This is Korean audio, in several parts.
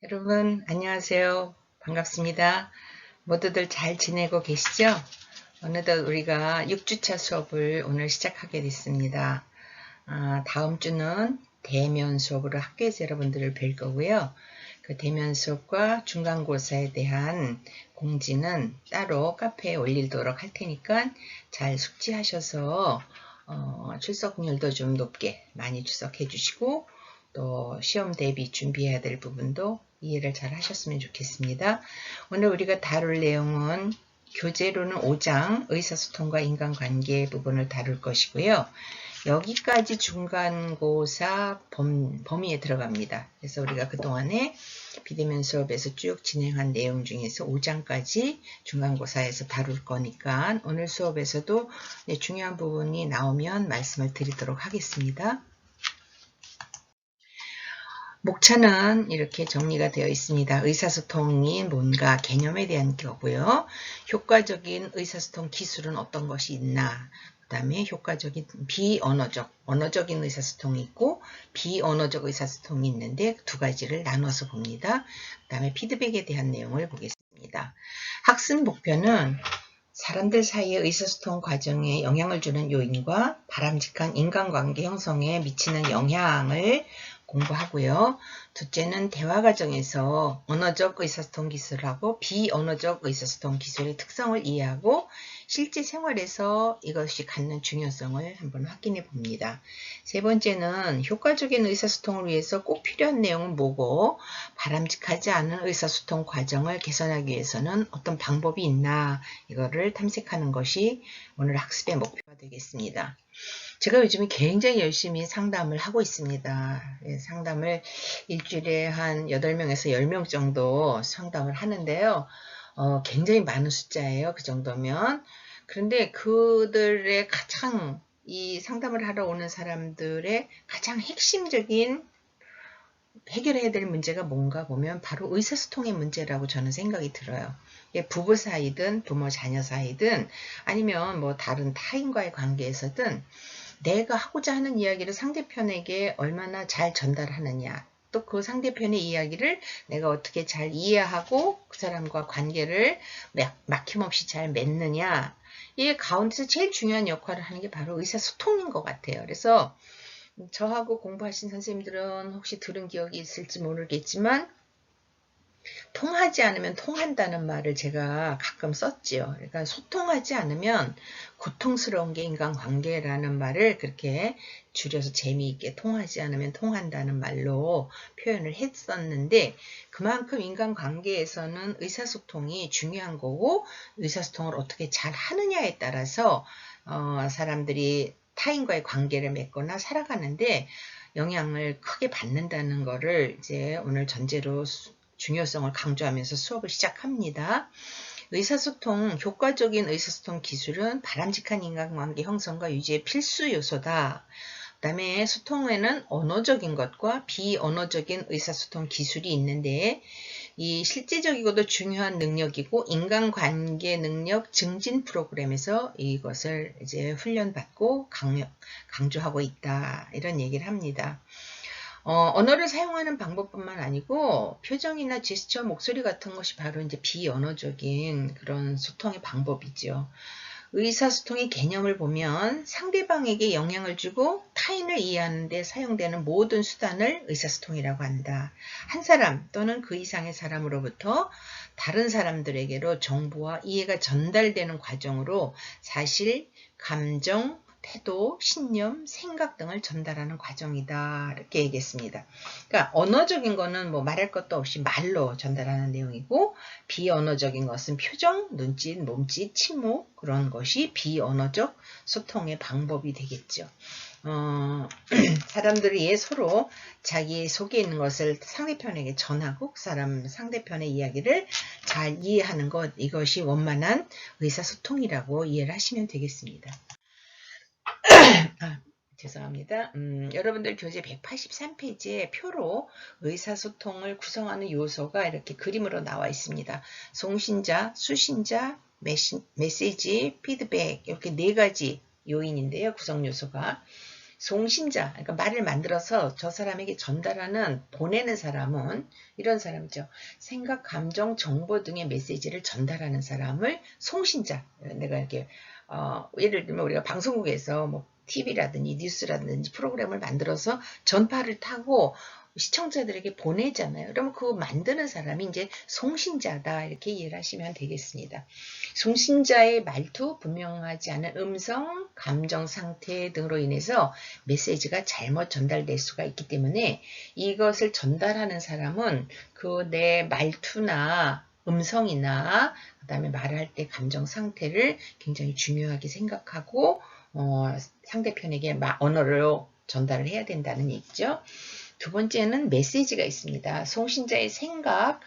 여러분 안녕하세요. 반갑습니다. 모두들 잘 지내고 계시죠? 어느덧 우리가 6주차 수업을 오늘 시작하게 됐습니다. 다음 주는 대면 수업으로 학교에서 여러분들을 뵐 거고요. 그 대면 수업과 중간고사에 대한 공지는 따로 카페에 올리도록 할 테니까 잘 숙지하셔서 출석률도 좀 높게 많이 출석해 주시고 또 시험 대비 준비해야 될 부분도 이해를 잘 하셨으면 좋겠습니다. 오늘 우리가 다룰 내용은 교재로는 5장 의사소통과 인간관계 부분을 다룰 것이고요. 여기까지 중간고사 범위에 들어갑니다. 그래서 우리가 그동안에 비대면 수업에서 쭉 진행한 내용 중에서 5장까지 중간고사에서 다룰 거니까 오늘 수업에서도 중요한 부분이 나오면 말씀을 드리도록 하겠습니다. 목차는 이렇게 정리가 되어 있습니다. 의사소통이 뭔가 개념에 대한 거고요. 효과적인 의사소통 기술은 어떤 것이 있나, 그 다음에 효과적인 언어적인 의사소통이 있고 비언어적 의사소통이 있는데 두 가지를 나눠서 봅니다. 그 다음에 피드백에 대한 내용을 보겠습니다. 학습 목표는 사람들 사이의 의사소통 과정에 영향을 주는 요인과 바람직한 인간관계 형성에 미치는 영향을 공부하고요. 둘째는 대화 과정에서 언어적 의사소통 기술하고 비언어적 의사소통 기술의 특성을 이해하고 실제 생활에서 이것이 갖는 중요성을 한번 확인해 봅니다. 세 번째는 효과적인 의사소통을 위해서 꼭 필요한 내용은 뭐고 바람직하지 않은 의사소통 과정을 개선하기 위해서는 어떤 방법이 있나 이거를 탐색하는 것이 오늘 학습의 목표가 되겠습니다. 제가 요즘에 굉장히 열심히 상담을 하고 있습니다. 상담을 일주일에 한 8명에서 10명 정도 상담을 하는데요. 굉장히 많은 숫자예요. 그 정도면. 그런데 그들의 가장 이 상담을 하러 오는 사람들의 가장 핵심적인 해결해야 될 문제가 뭔가 보면 바로 의사소통의 문제라고 저는 생각이 들어요. 부부 사이든 부모 자녀 사이든 아니면 뭐 다른 타인과의 관계에서든 내가 하고자 하는 이야기를 상대편에게 얼마나 잘 전달하느냐, 또 그 상대편의 이야기를 내가 어떻게 잘 이해하고 그 사람과 관계를 막힘없이 잘 맺느냐, 이 가운데서 제일 중요한 역할을 하는 게 바로 의사소통인 것 같아요. 그래서 저하고 공부하신 선생님들은 혹시 들은 기억이 있을지 모르겠지만 통하지 않으면 통한다는 말을 제가 가끔 썼지요. 그러니까 소통하지 않으면 고통스러운 게 인간관계라는 말을 그렇게 줄여서 재미있게 통하지 않으면 통한다는 말로 표현을 했었는데 그만큼 인간관계에서는 의사소통이 중요한 거고 의사소통을 어떻게 잘 하느냐에 따라서 사람들이 타인과의 관계를 맺거나 살아가는데 영향을 크게 받는다는 거를 이제 오늘 전제로 중요성을 강조하면서 수업을 시작합니다. 효과적인 의사소통 기술은 바람직한 인간관계 형성과 유지의 필수 요소다. 그 다음에 소통에는 언어적인 것과 비언어적인 의사소통 기술이 있는데 이 실제적이고도 중요한 능력이고 인간관계 능력 증진 프로그램에서 이것을 이제 훈련받고 강조하고 있다. 이런 얘기를 합니다. 언어를 사용하는 방법뿐만 아니고 표정이나 제스처, 목소리 같은 것이 바로 이제 비언어적인 그런 소통의 방법이죠. 의사소통의 개념을 보면 상대방에게 영향을 주고 타인을 이해하는 데 사용되는 모든 수단을 의사소통이라고 한다. 한 사람 또는 그 이상의 사람으로부터 다른 사람들에게로 정보와 이해가 전달되는 과정으로 사실, 감정, 태도, 신념, 생각 등을 전달하는 과정이다. 이렇게 얘기했습니다. 그러니까 언어적인 거는 뭐 말할 것도 없이 말로 전달하는 내용이고 비언어적인 것은 표정, 눈짓, 몸짓, 침묵 그런 것이 비언어적 소통의 방법이 되겠죠. 사람들이 서로 자기 속에 있는 것을 상대편에게 전하고 상대편의 이야기를 잘 이해하는 것, 이것이 원만한 의사소통이라고 이해를 하시면 되겠습니다. 죄송합니다. 여러분들 교재 183페이지에 표로 의사소통을 구성하는 요소가 이렇게 그림으로 나와 있습니다. 송신자, 수신자, 메시지, 피드백 이렇게 네 가지 요인인데요. 구성 요소가. 송신자, 그러니까 말을 만들어서 저 사람에게 전달하는, 보내는 사람은 이런 사람이죠. 생각, 감정, 정보 등의 메시지를 전달하는 사람을 송신자. 내가 이렇게 예를 들면 우리가 방송국에서 뭐 TV라든지 뉴스라든지 프로그램을 만들어서 전파를 타고 시청자들에게 보내잖아요. 그러면 그 만드는 사람이 이제 송신자다, 이렇게 이해를 하시면 되겠습니다. 송신자의 말투, 분명하지 않은 음성, 감정 상태 등으로 인해서 메시지가 잘못 전달될 수가 있기 때문에 이것을 전달하는 사람은 그 내 말투나 음성이나 그 다음에 말할 때 감정 상태를 굉장히 중요하게 생각하고 상대편에게 언어로 전달을 해야 된다는 얘기죠. 두 번째는 메시지가 있습니다. 송신자의 생각,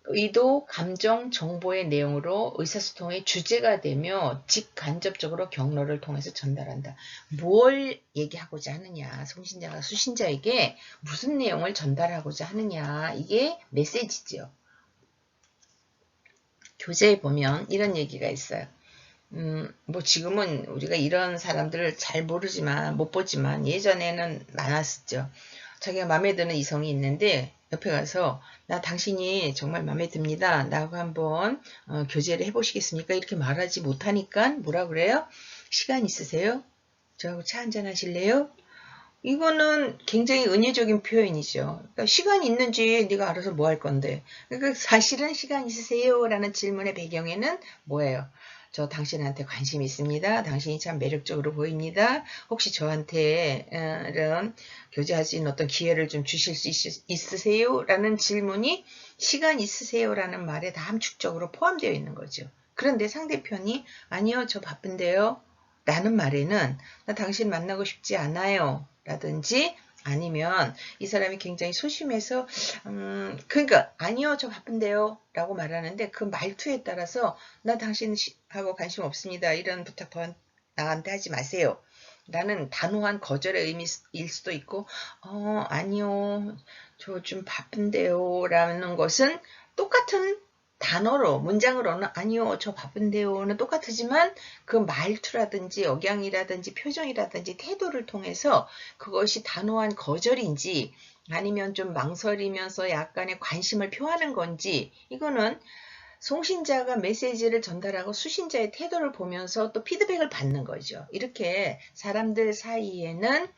의도, 감정, 정보의 내용으로 의사소통의 주제가 되며 직간접적으로 경로를 통해서 전달한다. 뭘 얘기하고자 하느냐, 송신자가 수신자에게 무슨 내용을 전달하고자 하느냐, 이게 메시지죠. 교재에 보면 이런 얘기가 있어요. 뭐 지금은 우리가 이런 사람들을 잘 모르지만, 못 보지만 예전에는 많았었죠. 자기가 마음에 드는 이성이 있는데 옆에 가서 나 당신이 정말 마음에 듭니다. 나하고 한번 교제를 해보시겠습니까? 이렇게 말하지 못하니까 뭐라 그래요? 시간 있으세요? 저하고 차 한잔 하실래요? 이거는 굉장히 은유적인 표현이죠. 그러니까 시간 있는지 네가 알아서 뭐 할 건데. 그러니까 사실은 시간 있으세요? 라는 질문의 배경에는 뭐예요? 저 당신한테 관심이 있습니다. 당신이 참 매력적으로 보입니다. 혹시 저한테 이런 교제할 수 있는 어떤 기회를 좀 주실 수 있으세요? 라는 질문이 시간 있으세요? 라는 말에 다 함축적으로 포함되어 있는 거죠. 그런데 상대편이 아니요, 저 바쁜데요. 라는 말에는 나 당신 만나고 싶지 않아요. 라든지 아니면 이 사람이 굉장히 소심해서 그러니까 아니요, 저 바쁜데요 라고 말하는데 그 말투에 따라서 나 당신하고 관심 없습니다. 이런 부탁 나한테 하지 마세요. 라는 단호한 거절의 의미일 수도 있고 아니요, 저 좀 바쁜데요 라는 것은 똑같은 단어로, 문장으로는 아니요, 저 바쁜데요는 똑같지만 그 말투라든지 억양이라든지 표정이라든지 태도를 통해서 그것이 단호한 거절인지 아니면 좀 망설이면서 약간의 관심을 표하는 건지, 이거는 송신자가 메시지를 전달하고 수신자의 태도를 보면서 또 피드백을 받는 거죠. 이렇게 사람들 사이에는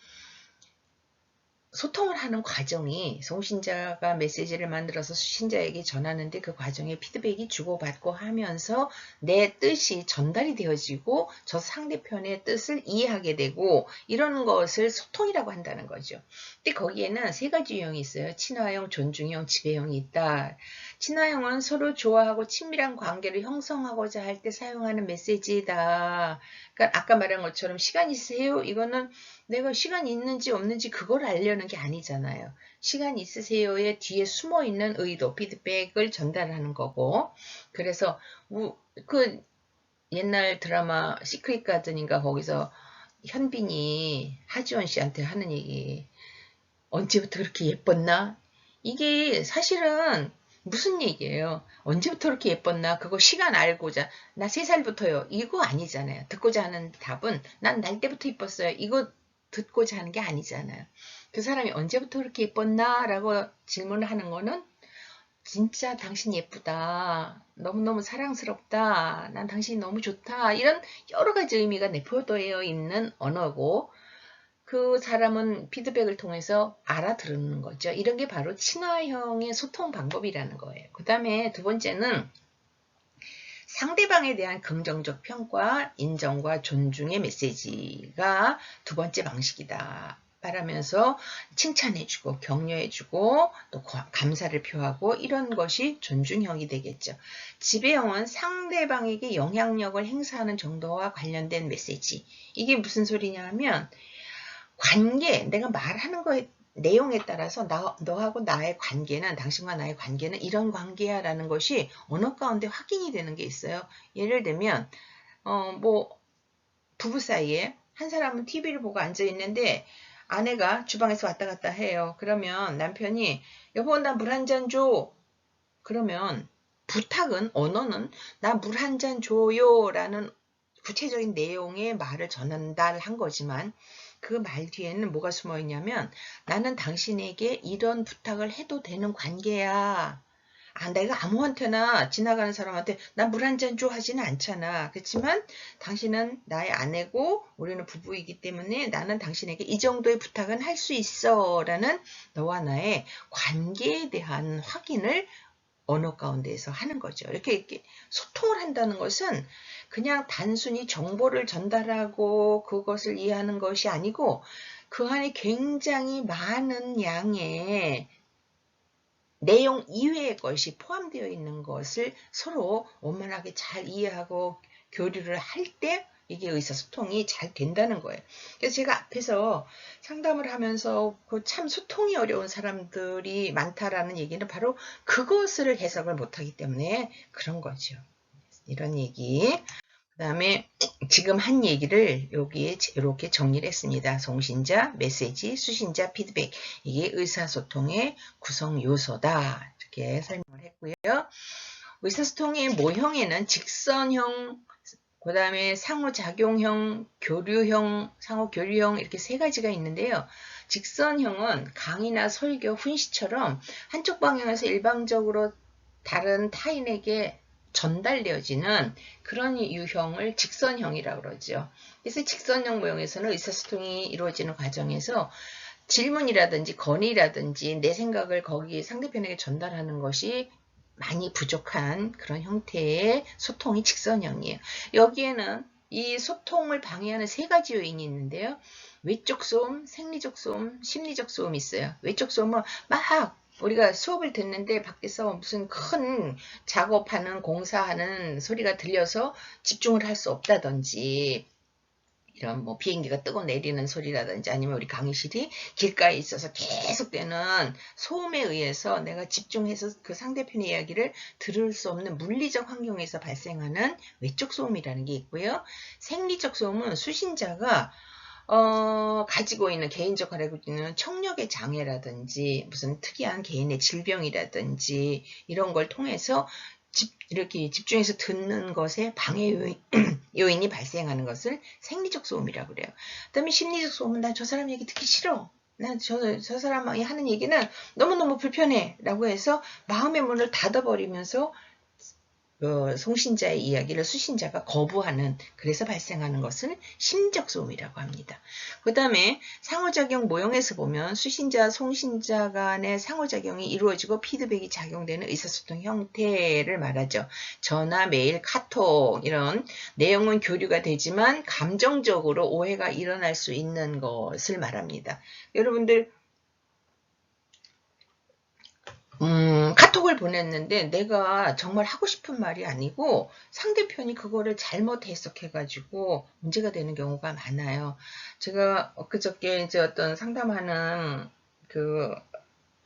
소통을 하는 과정이, 송신자가 메시지를 만들어서 수신자에게 전하는데 그 과정에 피드백이 주고받고 하면서 내 뜻이 전달이 되어지고 저 상대편의 뜻을 이해하게 되고, 이런 것을 소통이라고 한다는 거죠. 근데 거기에는 세 가지 유형이 있어요. 친화형, 존중형, 지배형이 있다. 친화형은 서로 좋아하고 친밀한 관계를 형성하고자 할 때 사용하는 메시지다. 그러니까 아까 말한 것처럼 시간 있으세요? 이거는 내가 시간 있는지 없는지 그걸 알려는 게 아니잖아요. 시간 있으세요의 뒤에 숨어있는 의도, 피드백을 전달하는 거고. 그래서 그 옛날 드라마 시크릿 가든인가 거기서 현빈이 하지원 씨한테 하는 얘기, 언제부터 그렇게 예뻤나? 이게 사실은 무슨 얘기예요? 언제부터 그렇게 예뻤나? 그거 시간 알고자, 나 3살부터요. 이거 아니잖아요. 듣고자 하는 답은 난 날 때부터 예뻤어요. 이거 듣고자 하는 게 아니잖아요. 그 사람이 언제부터 그렇게 예뻤나? 라고 질문을 하는 거는 진짜 당신 예쁘다. 너무너무 사랑스럽다. 난 당신이 너무 좋다. 이런 여러 가지 의미가 내포되어 있는 언어고, 그 사람은 피드백을 통해서 알아들는 거죠. 이런 게 바로 친화형의 소통 방법이라는 거예요. 그 다음에 두 번째는 상대방에 대한 긍정적 평가, 인정과 존중의 메시지가 두 번째 방식이다. 말하면서 칭찬해주고 격려해주고 또 감사를 표하고, 이런 것이 존중형이 되겠죠. 지배형은 상대방에게 영향력을 행사하는 정도와 관련된 메시지. 이게 무슨 소리냐 하면 관계, 내가 말하는 거에 내용에 따라서 너하고 나의 관계는, 당신과 나의 관계는 이런 관계야 라는 것이 언어 가운데 확인이 되는 게 있어요. 예를 들면 뭐 부부 사이에 한 사람은 TV를 보고 앉아 있는데 아내가 주방에서 왔다 갔다 해요. 그러면 남편이 여보 나 물 한 잔 줘. 그러면 부탁은, 언어는 나 물 한 잔 줘요 라는 구체적인 내용의 말을 전달한 거지만 그 말 뒤에는 뭐가 숨어 있냐면 나는 당신에게 이런 부탁을 해도 되는 관계야. 내가 아무한테나 지나가는 사람한테 나 물 한 잔 줘 하지는 않잖아. 그렇지만 당신은 나의 아내고 우리는 부부이기 때문에 나는 당신에게 이 정도의 부탁은 할 수 있어 라는 너와 나의 관계에 대한 확인을 언어 가운데에서 하는 거죠. 이렇게 소통을 한다는 것은 그냥 단순히 정보를 전달하고 그것을 이해하는 것이 아니고 그 안에 굉장히 많은 양의 내용 이외의 것이 포함되어 있는 것을 서로 원만하게 잘 이해하고 교류를 할 때 이게 의사소통이 잘 된다는 거예요. 그래서 제가 앞에서 상담을 하면서 참 소통이 어려운 사람들이 많다라는 얘기는 바로 그것을 해석을 못하기 때문에 그런 거죠. 이런 얘기. 그 다음에 지금 한 얘기를 여기에 이렇게 정리를 했습니다. 송신자, 메시지, 수신자, 피드백. 이게 의사소통의 구성 요소다. 이렇게 설명을 했고요. 의사소통의 모형에는 직선형, 그 다음에 상호작용형, 교류형, 상호교류형 이렇게 세 가지가 있는데요. 직선형은 강의나 설교, 훈시처럼 한쪽 방향에서 일방적으로 다른 타인에게 전달되어지는 그런 유형을 직선형이라고 그러죠. 그래서 직선형 모형에서는 의사소통이 이루어지는 과정에서 질문이라든지 건의라든지 내 생각을 거기 상대편에게 전달하는 것이 많이 부족한 그런 형태의 소통이 직선형이에요. 여기에는 이 소통을 방해하는 세 가지 요인이 있는데요. 외적 소음, 생리적 소음, 심리적 소음이 있어요. 외적 소음은 막 우리가 수업을 듣는데 밖에서 무슨 큰 작업하는 공사하는 소리가 들려서 집중을 할 수 없다든지 이런 뭐 비행기가 뜨고 내리는 소리라든지 아니면 우리 강의실이 길가에 있어서 계속되는 소음에 의해서 내가 집중해서 그 상대편의 이야기를 들을 수 없는 물리적 환경에서 발생하는 외적 소음이라는 게 있고요. 생리적 소음은 수신자가 가지고 있는 개인적으로 가지고 있는 청력의 장애라든지 무슨 특이한 개인의 질병이라든지 이런 걸 통해서 이렇게 집중해서 듣는 것에 방해 요인이 발생하는 것을 생리적 소음이라고 그래요. 그 다음에 심리적 소음은 나 저 사람 얘기 듣기 싫어. 난 저 사람이 하는 얘기는 너무너무 불편해. 라고 해서 마음의 문을 닫아버리면서 송신자의 이야기를 수신자가 거부하는 그래서 발생하는 것을 심리적 소음이라고 합니다. 그 다음에 상호작용 모형에서 보면 수신자, 송신자 간의 상호작용이 이루어지고 피드백이 작용되는 의사소통 형태를 말하죠. 전화, 메일, 카톡 이런 내용은 교류가 되지만 감정적으로 오해가 일어날 수 있는 것을 말합니다. 여러분들 카톡을 보냈는데 내가 정말 하고 싶은 말이 아니고 상대편이 그거를 잘못 해석해가지고 문제가 되는 경우가 많아요. 제가 엊그저께 이제 어떤 상담하는 그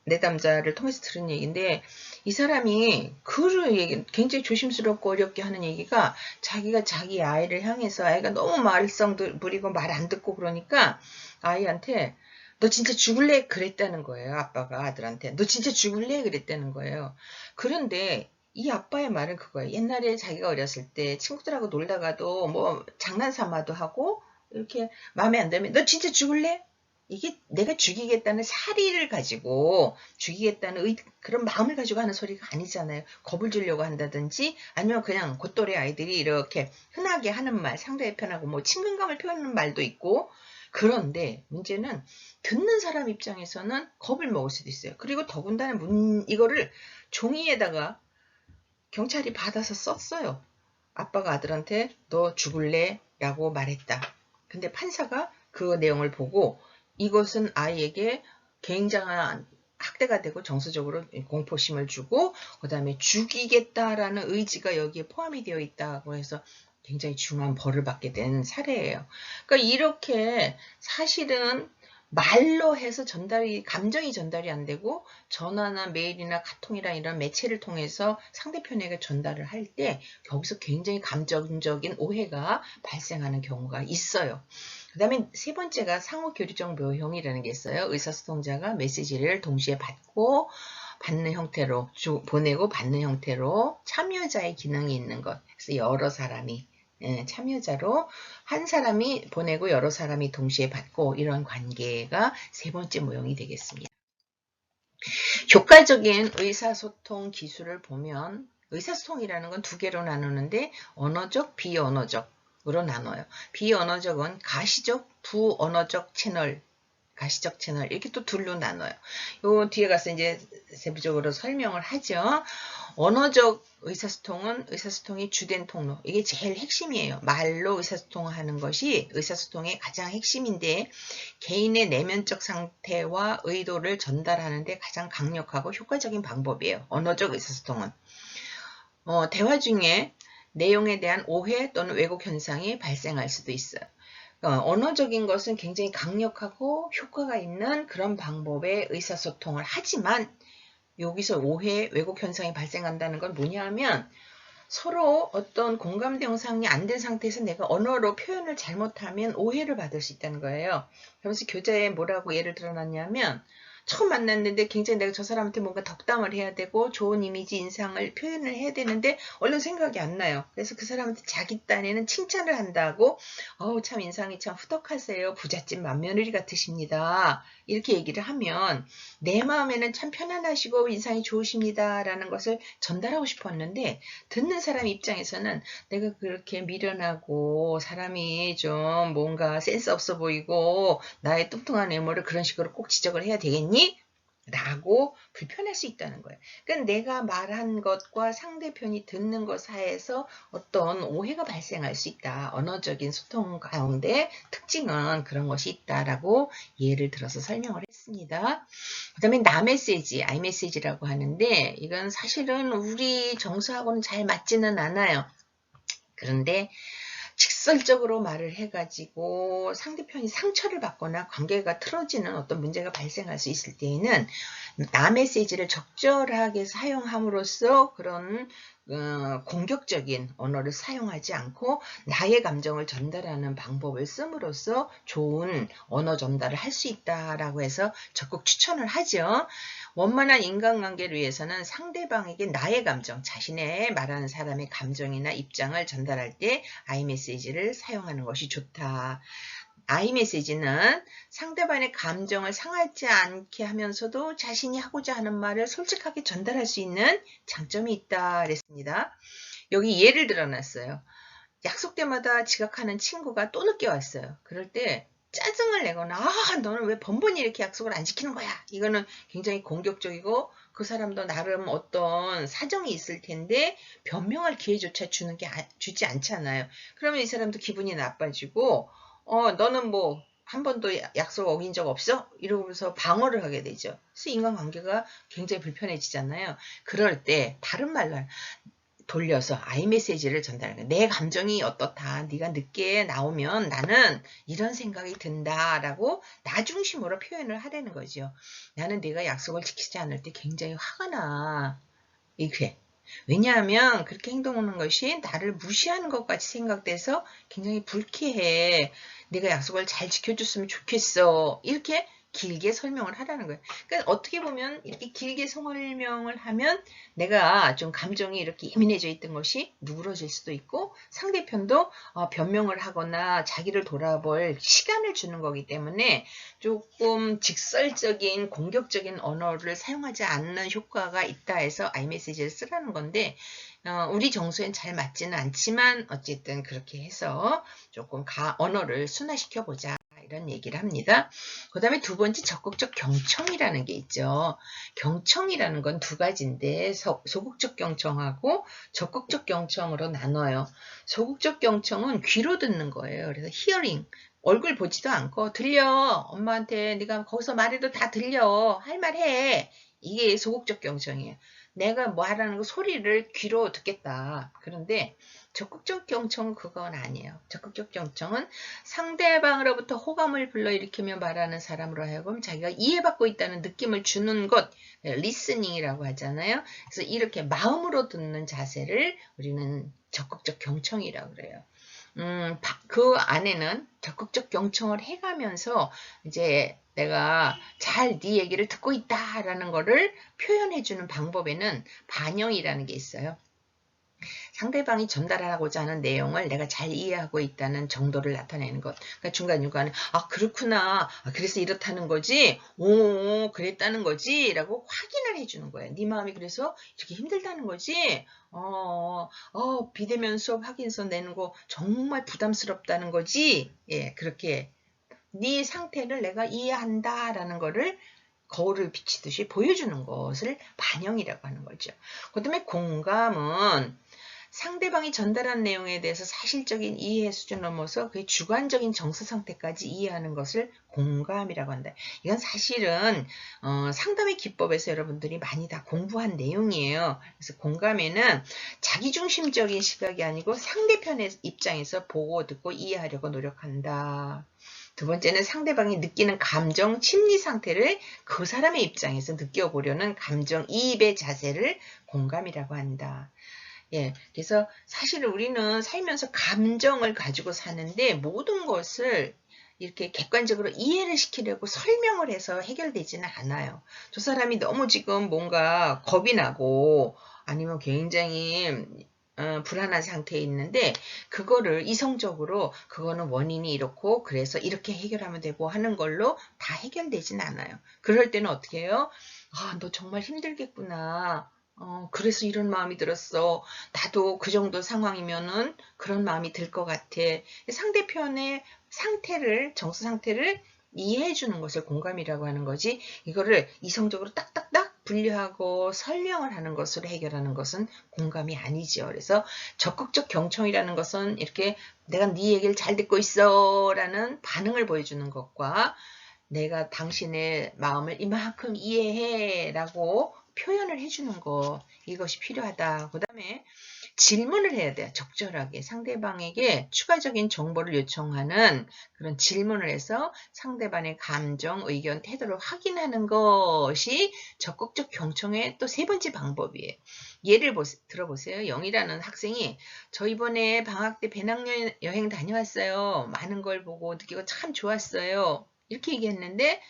내담자를 통해서 들은 얘기인데 이 사람이 글을 굉장히 조심스럽고 어렵게 하는 얘기가 자기가 자기 아이를 향해서 아이가 너무 말썽 부리고 말 안 듣고 그러니까 아이한테 너 진짜 죽을래? 그랬다는 거예요. 아빠가 아들한테. 너 진짜 죽을래? 그랬다는 거예요. 그런데 이 아빠의 말은 그거예요. 옛날에 자기가 어렸을 때 친구들하고 놀다가도 뭐 장난삼아도 하고 이렇게 마음에 안 들면 너 진짜 죽을래? 이게 내가 죽이겠다는 사리를 가지고 죽이겠다는 그런 마음을 가지고 하는 소리가 아니잖아요. 겁을 주려고 한다든지 아니면 그냥 곧또래 아이들이 이렇게 흔하게 하는 말, 상대편하고 뭐 친근감을 표현하는 말도 있고 그런데 문제는 듣는 사람 입장에서는 겁을 먹을 수도 있어요. 그리고 더군다나 이거를 종이에다가 경찰이 받아서 썼어요. 아빠가 아들한테 너 죽을래? 라고 말했다. 근데 판사가 그 내용을 보고 이것은 아이에게 굉장한 학대가 되고 정서적으로 공포심을 주고 그 다음에 죽이겠다라는 의지가 여기에 포함이 되어 있다고 해서 굉장히 중한 벌을 받게 된 사례예요. 그러니까 이렇게 사실은 말로 해서 감정이 전달이 안 되고 전화나 메일이나 카톡이나 이런 매체를 통해서 상대편에게 전달을 할 때 거기서 굉장히 감정적인 오해가 발생하는 경우가 있어요. 그 다음에 세 번째가 상호교류적 모형이라는 게 있어요. 의사소통자가 메시지를 동시에 받고 받는 형태로 보내고 받는 형태로 참여자의 기능이 있는 것. 그래서 여러 사람이 참여자로 한 사람이 보내고 여러 사람이 동시에 받고 이런 관계가 세 번째 모형이 되겠습니다. 효과적인 의사소통 기술을 보면 의사소통이라는 건 두 개로 나누는데 언어적, 비언어적으로 나눠요. 비언어적은 가시적, 부언어적 채널, 가시적 채널 이렇게 또 둘로 나눠요. 요 뒤에 가서 이제 세부적으로 설명을 하죠. 언어적 의사소통은 의사소통의 주된 통로. 이게 제일 핵심이에요. 말로 의사소통하는 것이 의사소통의 가장 핵심인데 개인의 내면적 상태와 의도를 전달하는 데 가장 강력하고 효과적인 방법이에요. 언어적 의사소통은. 대화 중에 내용에 대한 오해 또는 왜곡 현상이 발생할 수도 있어요. 언어적인 것은 굉장히 강력하고 효과가 있는 그런 방법의 의사소통을 하지만 여기서 오해, 왜곡 현상이 발생한다는 건 뭐냐 하면 서로 어떤 공감대형상이 안 된 상태에서 내가 언어로 표현을 잘못하면 오해를 받을 수 있다는 거예요. 그러면서 교재에 뭐라고 예를 들어놨냐면 처음 만났는데 굉장히 내가 저 사람한테 뭔가 덕담을 해야 되고 좋은 이미지 인상을 표현을 해야 되는데 얼른 생각이 안 나요. 그래서 그 사람한테 자기 딴에는 칭찬을 한다고 참 인상이 참 후덕하세요. 부잣집 맏며느리 같으십니다. 이렇게 얘기를 하면 내 마음에는 참 편안하시고 인상이 좋으십니다. 라는 것을 전달하고 싶었는데 듣는 사람 입장에서는 내가 그렇게 미련하고 사람이 좀 뭔가 센스 없어 보이고 나의 뚱뚱한 외모를 그런 식으로 꼭 지적을 해야 되겠니? 라고 불편할 수 있다는 거예요. 그러니까 내가 말한 것과 상대편이 듣는 것 사이에서 어떤 오해가 발생할 수 있다. 언어적인 소통 가운데 특징은 그런 것이 있다라고 예를 들어서 설명을 했습니다. 그 다음에 나메시지, 아이메시지라고 하는데 이건 사실은 우리 정서하고는 잘 맞지는 않아요. 그런데 직설적으로 말을 해가지고 상대편이 상처를 받거나 관계가 틀어지는 어떤 문제가 발생할 수 있을 때에는 나메시지를 적절하게 사용함으로써 그런 공격적인 언어를 사용하지 않고 나의 감정을 전달하는 방법을 씀으로써 좋은 언어 전달을 할 수 있다라고 해서 적극 추천을 하죠. 원만한 인간관계를 위해서는 상대방에게 나의 감정, 자신의 말하는 사람의 감정이나 입장을 전달할 때 아이메시지를 사용하는 것이 좋다. 아이메시지는 상대방의 감정을 상하지 않게 하면서도 자신이 하고자 하는 말을 솔직하게 전달할 수 있는 장점이 있다 그랬습니다. 여기 예를 들어놨어요. 약속 때마다 지각하는 친구가 또 늦게 왔어요. 그럴 때 짜증을 내거나 너는 왜 번번이 이렇게 약속을 안 지키는 거야. 이거는 굉장히 공격적이고 그 사람도 나름 어떤 사정이 있을 텐데 변명할 기회조차 주지 않잖아요. 그러면 이 사람도 기분이 나빠지고 너는 뭐 한 번도 약속 어긴 적 없어? 이러면서 방어를 하게 되죠. 그래서 인간관계가 굉장히 불편해지잖아요. 그럴 때 다른 말로 돌려서 아이메시지를 전달하는 거예요. 내 감정이 어떻다. 네가 늦게 나오면 나는 이런 생각이 든다라고 나 중심으로 표현을 하라는 거죠. 나는 네가 약속을 지키지 않을 때 굉장히 화가 나. 이렇게. 왜냐하면 그렇게 행동하는 것이 나를 무시하는 것 같이 생각돼서 굉장히 불쾌해. 내가 약속을 잘 지켜줬으면 좋겠어. 이렇게 길게 설명을 하라는 거예요. 그러니까 어떻게 보면 이렇게 길게 설명을 하면 내가 좀 감정이 이렇게 예민해져 있던 것이 누그러질 수도 있고 상대편도 변명을 하거나 자기를 돌아볼 시간을 주는 거기 때문에 조금 직설적인 공격적인 언어를 사용하지 않는 효과가 있다 해서 아이메시지를 쓰라는 건데 우리 정서엔 잘 맞지는 않지만 어쨌든 그렇게 해서 조금 언어를 순화시켜 보자 이런 얘기를 합니다. 그 다음에 두 번째 적극적 경청이라는 게 있죠. 경청이라는 건 두 가지인데 소극적 경청하고 적극적 경청으로 나눠요. 소극적 경청은 귀로 듣는 거예요. 그래서 hearing 얼굴 보지도 않고 들려. 엄마한테 네가 거기서 말해도 다 들려. 할 말 해. 이게 소극적 경청이에요. 내가 뭐 하라는 거 소리를 귀로 듣겠다. 그런데 적극적 경청은 그건 아니에요. 적극적 경청은 상대방으로부터 호감을 불러일으키며 말하는 사람으로 하여금 자기가 이해받고 있다는 느낌을 주는 것, 리스닝이라고 하잖아요. 그래서 이렇게 마음으로 듣는 자세를 우리는 적극적 경청이라고 그래요. 그 안에는 적극적 경청을 해가면서 이제 내가 잘 네 얘기를 듣고 있다라는 거를 표현해주는 방법에는 반영이라는 게 있어요. 상대방이 전달하고자 하는 내용을 내가 잘 이해하고 있다는 정도를 나타내는 것. 그러니까 중간중간에 그렇구나. 그래서 이렇다는 거지. 오, 그랬다는 거지. 라고 확인을 해주는 거예요. 네 마음이 그래서 이렇게 힘들다는 거지. 비대면 수업 확인서 내는 거 정말 부담스럽다는 거지. 예, 그렇게 네 상태를 내가 이해한다라는 거를 거울을 비치듯이 보여주는 것을 반영이라고 하는 거죠. 그 다음에 공감은 상대방이 전달한 내용에 대해서 사실적인 이해 수준을 넘어서 그의 주관적인 정서 상태까지 이해하는 것을 공감이라고 한다. 이건 사실은 상담의 기법에서 여러분들이 많이 다 공부한 내용이에요. 그래서 공감에는 자기중심적인 시각이 아니고 상대편의 입장에서 보고 듣고 이해하려고 노력한다. 두 번째는 상대방이 느끼는 감정, 심리 상태를 그 사람의 입장에서 느껴보려는 감정이입의 자세를 공감이라고 한다. 예, 그래서 사실 우리는 살면서 감정을 가지고 사는데 모든 것을 이렇게 객관적으로 이해를 시키려고 설명을 해서 해결되지는 않아요. 저 사람이 너무 지금 뭔가 겁이 나고 아니면 굉장히 불안한 상태에 있는데 그거를 이성적으로 그거는 원인이 이렇고 그래서 이렇게 해결하면 되고 하는 걸로 다 해결되진 않아요. 그럴 때는 어떻게 해요? 너 정말 힘들겠구나. 그래서 이런 마음이 들었어. 나도 그 정도 상황이면은 그런 마음이 들 것 같아. 상대편의 상태를, 정서 상태를 이해해 주는 것을 공감이라고 하는 거지. 이거를 이성적으로 딱딱딱 분류하고 설명을 하는 것으로 해결하는 것은 공감이 아니죠. 그래서 적극적 경청이라는 것은 이렇게 내가 네 얘기를 잘 듣고 있어 라는 반응을 보여주는 것과 내가 당신의 마음을 이만큼 이해해 라고 표현을 해주는 거, 이것이 필요하다. 그 다음에 질문을 해야 돼요. 적절하게 상대방에게 추가적인 정보를 요청하는 그런 질문을 해서 상대방의 감정, 의견, 태도를 확인하는 것이 적극적 경청의 또 세 번째 방법이에요. 예를 들어보세요. 영이라는 학생이 저 이번에 방학 때 배낭여행 다녀왔어요. 많은 걸 보고 느끼고 참 좋았어요. 이렇게 얘기했는데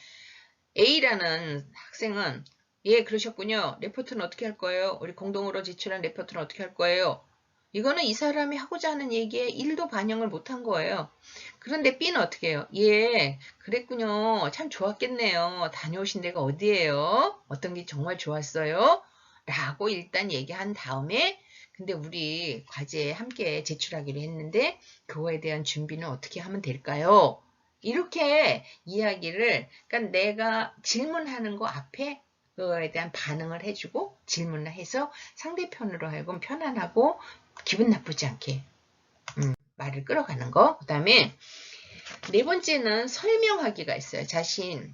A라는 학생은 예, 그러셨군요. 레포트는 어떻게 할 거예요? 우리 공동으로 제출한 레포트는 어떻게 할 거예요? 이거는 이 사람이 하고자 하는 얘기에 1도 반영을 못한 거예요. 그런데 B는 어떻게 해요? 예, 그랬군요. 참 좋았겠네요. 다녀오신 데가 어디예요? 어떤 게 정말 좋았어요? 라고 일단 얘기한 다음에 근데 우리 과제에 함께 제출하기로 했는데 그거에 대한 준비는 어떻게 하면 될까요? 이렇게 이야기를 그러니까 내가 질문하는 거 앞에 그거에 대한 반응을 해주고 질문을 해서 상대편으로 하여금 편안하고 기분 나쁘지 않게 말을 끌어가는 거. 그 다음에 네 번째는 설명하기가 있어요. 자신이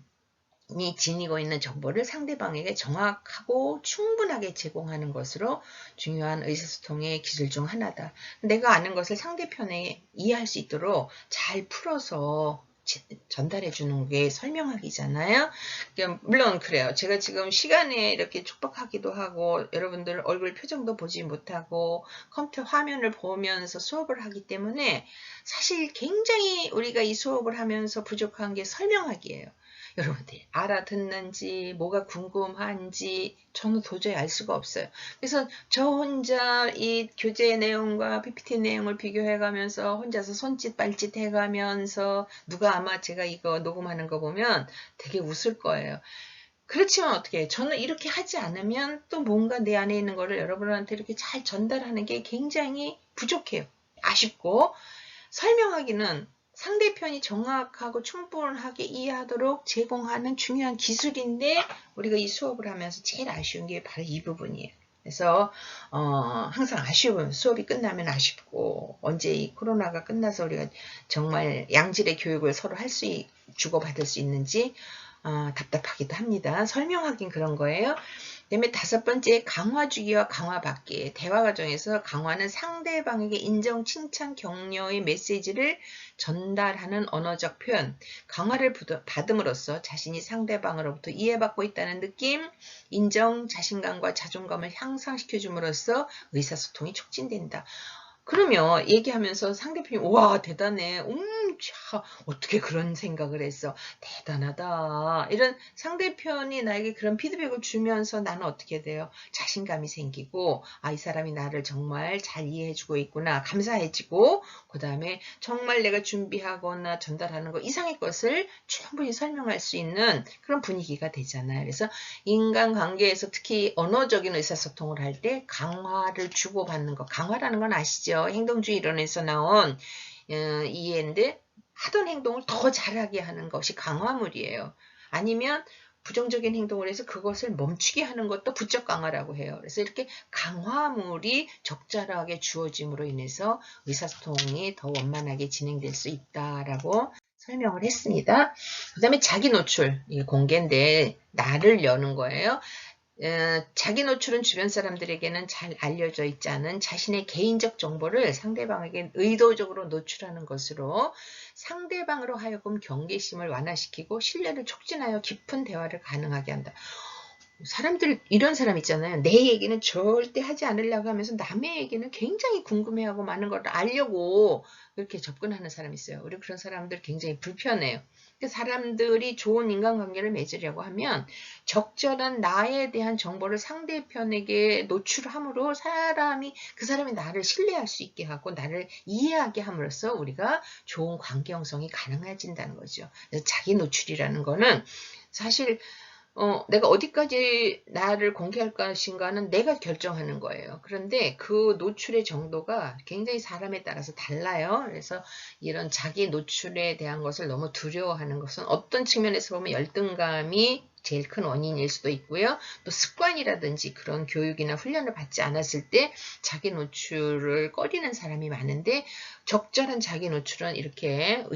지니고 있는 정보를 상대방에게 정확하고 충분하게 제공하는 것으로 중요한 의사소통의 기술 중 하나다. 내가 아는 것을 상대편에 이해할 수 있도록 잘 풀어서 전달해 주는 게 설명하기잖아요. 물론 그래요. 제가 지금 시간에 이렇게 촉박하기도 하고 여러분들 얼굴 표정도 보지 못하고 컴퓨터 화면을 보면서 수업을 하기 때문에 사실 굉장히 우리가 이 수업을 하면서 부족한 게 설명하기예요. 여러분들이 알아듣는지 뭐가 궁금한지 저는 도저히 알 수가 없어요. 그래서 저 혼자 이 교재 내용과 PPT 내용을 비교해가면서 혼자서 손짓 발짓 해가면서 누가 아마 제가 이거 녹음하는 거 보면 되게 웃을 거예요. 그렇지만 어떻게 해요? 저는 이렇게 하지 않으면 또 뭔가 내 안에 있는 거를 여러분한테 이렇게 잘 전달하는 게 굉장히 부족해요. 아쉽고 설명하기는 상대편이 정확하고 충분하게 이해하도록 제공하는 중요한 기술인데 우리가 이 수업을 하면서 제일 아쉬운 게 바로 이 부분이에요. 그래서 항상 아쉬워요. 수업이 끝나면 아쉽고 언제 이 코로나가 끝나서 우리가 정말 양질의 교육을 서로 할 수 주고받을 수 있는지 답답하기도 합니다. 설명하긴 그런 거예요. 그다음에 다섯 번째 강화주기와 강화받기. 대화 과정에서 강화는 상대방에게 인정, 칭찬, 격려의 메시지를 전달하는 언어적 표현. 강화를 받음으로써 자신이 상대방으로부터 이해받고 있다는 느낌, 인정, 자신감과 자존감을 향상시켜 줌으로써 의사소통이 촉진된다. 그러면 얘기하면서 상대편이 와 대단해. 참 어떻게 그런 생각을 했어. 대단하다. 이런 상대편이 나에게 그런 피드백을 주면서 나는 어떻게 돼요? 자신감이 생기고 이 사람이 나를 정말 잘 이해해주고 있구나. 감사해지고 그 다음에 정말 내가 준비하거나 전달하는 거 이상의 것을 충분히 설명할 수 있는 그런 분위기가 되잖아요. 그래서 인간관계에서 특히 언어적인 의사소통을 할 때 강화를 주고받는 것. 강화라는 건 아시죠? 행동주의 이론에서 나온 이해인데 하던 행동을 더 잘하게 하는 것이 강화물이에요. 아니면 부정적인 행동을 해서 그것을 멈추게 하는 것도 부적 강화라고 해요. 그래서 이렇게 강화물이 적절하게 주어짐으로 인해서 의사소통이 더 원만하게 진행될 수 있다라고 설명을 했습니다. 그 다음에 자기 노출, 이게 공개인데 나를 여는 거예요. 자기 노출은 주변 사람들에게는 잘 알려져 있지 않은 자신의 개인적 정보를 상대방에게 의도적으로 노출하는 것으로 상대방으로 하여금 경계심을 완화시키고 신뢰를 촉진하여 깊은 대화를 가능하게 한다. 사람들 이런 사람 있잖아요. 내 얘기는 절대 하지 않으려고 하면서 남의 얘기는 굉장히 궁금해하고 많은 걸 알려고 그렇게 접근하는 사람이 있어요. 우리 그런 사람들 굉장히 불편해요. 사람들이 좋은 인간관계를 맺으려고 하면 적절한 나에 대한 정보를 상대편에게 노출함으로 그 사람이 나를 신뢰할 수 있게 하고 나를 이해하게 함으로써 우리가 좋은 관계 형성이 가능해진다는 거죠. 그래서 자기 노출이라는 거는 사실 내가 어디까지 나를 공개할 것인가는 내가 결정하는 거예요. 그런데 그 노출의 정도가 굉장히 사람에 따라서 달라요. 그래서 이런 자기 노출에 대한 것을 너무 두려워하는 것은 어떤 측면에서 보면 열등감이 제일 큰 원인일 수도 있고요. 또 습관이라든지 그런 교육이나 훈련을 받지 않았을 때 자기 노출을 꺼리는 사람이 많은데 적절한 자기 노출은 이렇게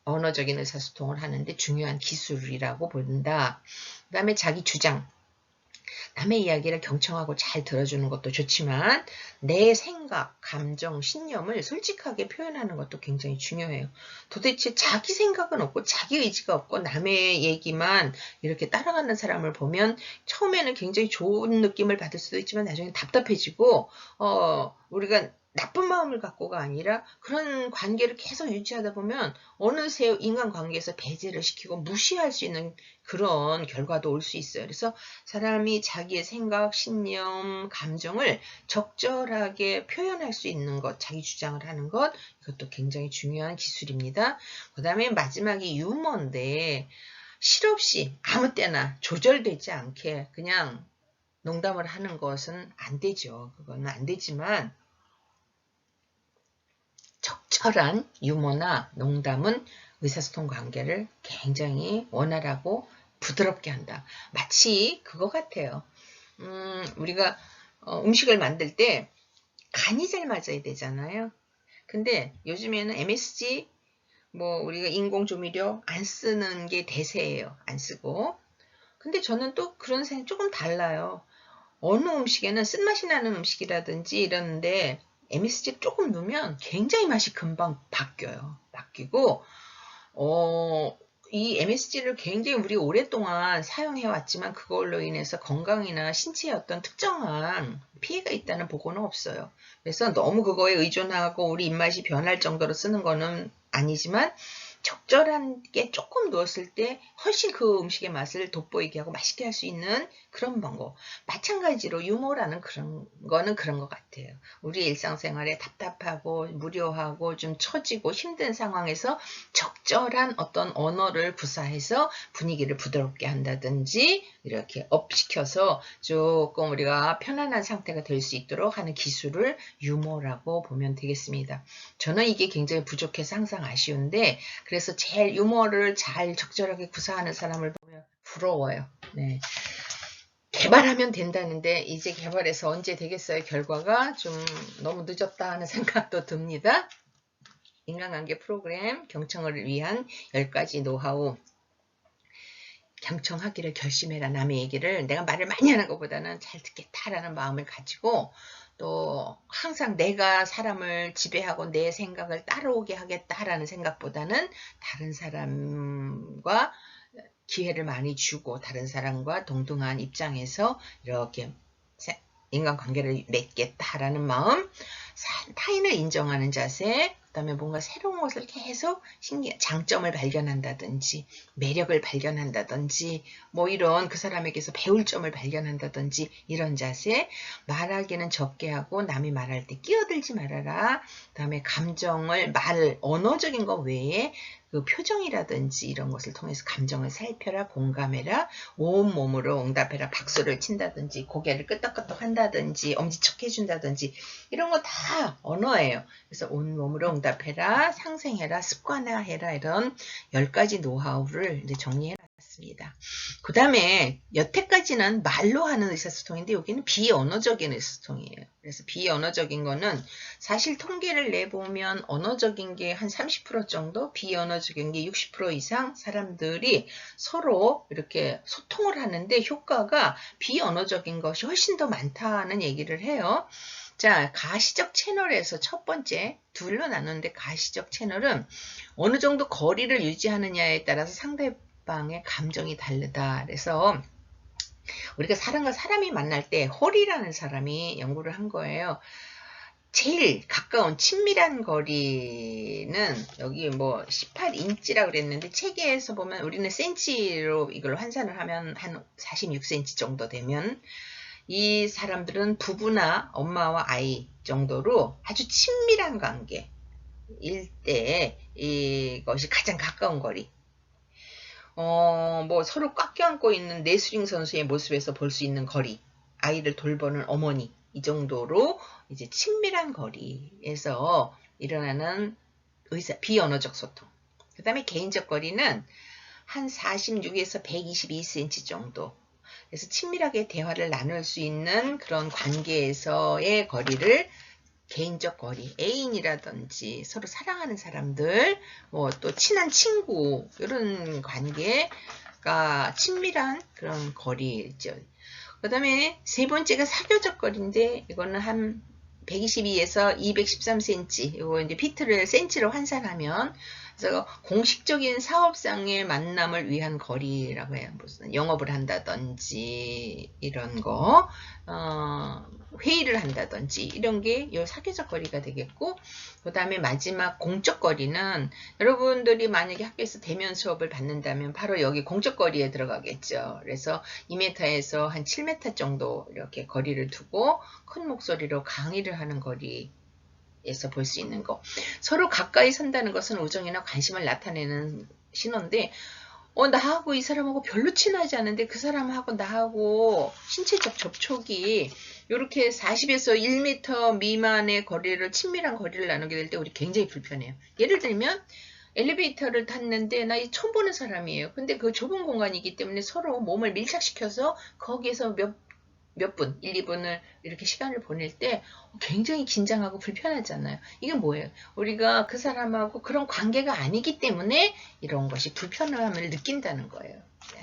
언어적인 의사소통을 하는데 중요한 기술이라고 본다. 그 다음에 자기 주장. 남의 이야기를 경청하고 잘 들어주는 것도 좋지만 내 생각, 감정, 신념을 솔직하게 표현하는 것도 굉장히 중요해요. 도대체 자기 생각은 없고 자기 의지가 없고 남의 얘기만 이렇게 따라가는 사람을 보면 처음에는 굉장히 좋은 느낌을 받을 수도 있지만 나중에 답답해지고 우리가 나쁜 마음을 갖고가 아니라 그런 관계를 계속 유지하다 보면 어느새 인간관계에서 배제를 시키고 무시할 수 있는 그런 결과도 올 수 있어요. 그래서 사람이 자기의 생각, 신념, 감정을 적절하게 표현할 수 있는 것, 자기 주장을 하는 것, 이것도 굉장히 중요한 기술입니다. 그 다음에 마지막이 유머인데 실없이 아무 때나 조절되지 않게 그냥 농담을 하는 것은 안 되죠. 그거는 안 되지만 적절한 유머나 농담은 의사소통 관계를 굉장히 원활하고 부드럽게 한다. 마치 그거 같아요. 우리가 음식을 만들 때 간이 잘 맞아야 되잖아요. 근데 요즘에는 MSG, 우리가 인공조미료 안 쓰는 게 대세예요. 안 쓰고. 근데 저는 또 그런 생각 조금 달라요. 어느 음식에는 쓴맛이 나는 음식이라든지 이러는데 MSG 조금 넣으면 굉장히 맛이 금방 바뀌고 이 MSG를 굉장히 우리 오랫동안 사용해 왔지만 그걸로 인해서 건강이나 신체에 어떤 특정한 피해가 있다는 보고는 없어요. 그래서 너무 그거에 의존하고 우리 입맛이 변할 정도로 쓰는 거는 아니지만 적절한 게 조금 넣었을 때 훨씬 그 음식의 맛을 돋보이게 하고 맛있게 할 수 있는 그런 방법. 마찬가지로 유머라는 그런 거는 그런 것 같아요. 우리 일상생활에 답답하고 무료하고 좀 처지고 힘든 상황에서 적절한 어떤 언어를 구사해서 분위기를 부드럽게 한다든지 이렇게 업시켜서 조금 우리가 편안한 상태가 될 수 있도록 하는 기술을 유머라고 보면 되겠습니다. 저는 이게 굉장히 부족해서 항상 아쉬운데 그래서 제일 유머를 잘 적절하게 구사하는 사람을 보면 부러워요. 네. 개발하면 된다는데 이제 개발해서 언제 되겠어요? 결과가 좀 너무 늦었다 하는 생각도 듭니다. 인간관계 프로그램 경청을 위한 10가지 노하우. 경청하기를 결심해라. 남의 얘기를 내가 말을 많이 하는 것보다는 잘 듣겠다라는 마음을 가지고 또 항상 내가 사람을 지배하고 내 생각을 따라오게 하겠다라는 생각보다는 다른 사람과 기회를 많이 주고 다른 사람과 동등한 입장에서 이렇게 인간관계를 맺겠다라는 마음, 타인을 인정하는 자세, 그 다음에 뭔가 새로운 것을 계속 장점을 발견한다든지 매력을 발견한다든지 뭐 이런 그 사람에게서 배울 점을 발견한다든지 이런 자세, 말하기는 적게 하고 남이 말할 때 끼어들지 말아라. 그 다음에 감정을 언어적인 것 외에 그 표정이라든지 이런 것을 통해서 감정을 살펴라, 공감해라, 온몸으로 응답해라, 박수를 친다든지 고개를 끄덕끄덕 한다든지 엄지척 해준다든지 이런 거 다 언어예요. 그래서 온몸으로 응답해라, 상생해라, 습관화해라 이런 10가지 노하우를 이제 정리해 놨습니다. 그 다음에 여태까지는 말로 하는 의사소통인데 여기는 비언어적인 의사소통이에요. 그래서 비언어적인 거는 사실 통계를 내보면 언어적인 게 한 30% 정도, 비언어적인 게 60% 이상 사람들이 서로 이렇게 소통을 하는데 효과가 비언어적인 것이 훨씬 더 많다는 얘기를 해요. 자, 가시적 채널에서 첫 번째 둘로 나누는데 가시적 채널은 어느 정도 거리를 유지하느냐에 따라서 상대방의 감정이 다르다. 그래서 우리가 사람과 사람이 만날 때 홀이라는 사람이 연구를 한 거예요. 제일 가까운 친밀한 거리는 여기 뭐 18인치라고 그랬는데 체계에서 보면 우리는 센치로 이걸 환산을 하면 한 46cm 정도 되면 이 사람들은 부부나 엄마와 아이 정도로 아주 친밀한 관계일 때 이것이 가장 가까운 거리. 뭐 서로 꽉 껴안고 있는 레슬링 선수의 모습에서 볼 수 있는 거리. 아이를 돌보는 어머니. 이 정도로 이제 친밀한 거리에서 일어나는 비언어적 소통. 그 다음에 개인적 거리는 한 46에서 122cm 정도. 그래서 친밀하게 대화를 나눌 수 있는 그런 관계에서의 거리를 개인적 거리, 애인이라든지 서로 사랑하는 사람들, 뭐 또 친한 친구 이런 관계가 친밀한 그런 거리죠. 그 다음에 세 번째가 사교적 거리인데 이거는 한 122에서 213cm, 이거 이제 피트를 센치로 환산하면 그래서 공식적인 사업상의 만남을 위한 거리라고 해요. 무슨 영업을 한다든지 이런 거, 회의를 한다든지 이런 게 이 사교적 거리가 되겠고, 그 다음에 마지막 공적 거리는 여러분들이 만약에 학교에서 대면 수업을 받는다면 바로 여기 공적 거리에 들어가겠죠. 그래서 2m에서 한 7m 정도 이렇게 거리를 두고 큰 목소리로 강의를 하는 거리. 에서 볼 수 있는 거. 서로 가까이 선다는 것은 우정이나 관심을 나타내는 신호인데 나하고 이 사람하고 별로 친하지 않은데 그 사람하고 나하고 신체적 접촉이 이렇게 40에서 1m 미만의 거리를 친밀한 거리를 나누게 될 때 우리 굉장히 불편해요. 예를 들면 엘리베이터를 탔는데 나 처음 보는 사람이에요. 근데 그 좁은 공간이기 때문에 서로 몸을 밀착시켜서 거기에서 몇 분, 1, 2분을 이렇게 시간을 보낼 때 굉장히 긴장하고 불편하잖아요. 이게 뭐예요? 우리가 그 사람하고 그런 관계가 아니기 때문에 이런 것이 불편함을 느낀다는 거예요. 네.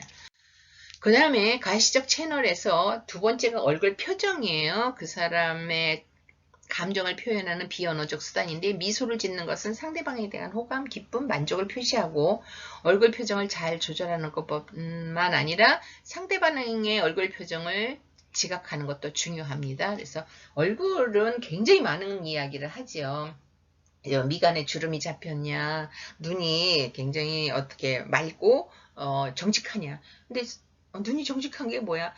그 다음에 가시적 채널에서 두 번째가 얼굴 표정이에요. 그 사람의 감정을 표현하는 비언어적 수단인데 미소를 짓는 것은 상대방에 대한 호감, 기쁨, 만족을 표시하고 얼굴 표정을 잘 조절하는 것뿐만 아니라 상대방의 얼굴 표정을 지각하는 것도 중요합니다. 그래서 얼굴은 굉장히 많은 이야기를 하지요. 미간에 주름이 잡혔냐, 눈이 굉장히 어떻게 맑고 정직하냐. 근데 눈이 정직한 게 뭐야?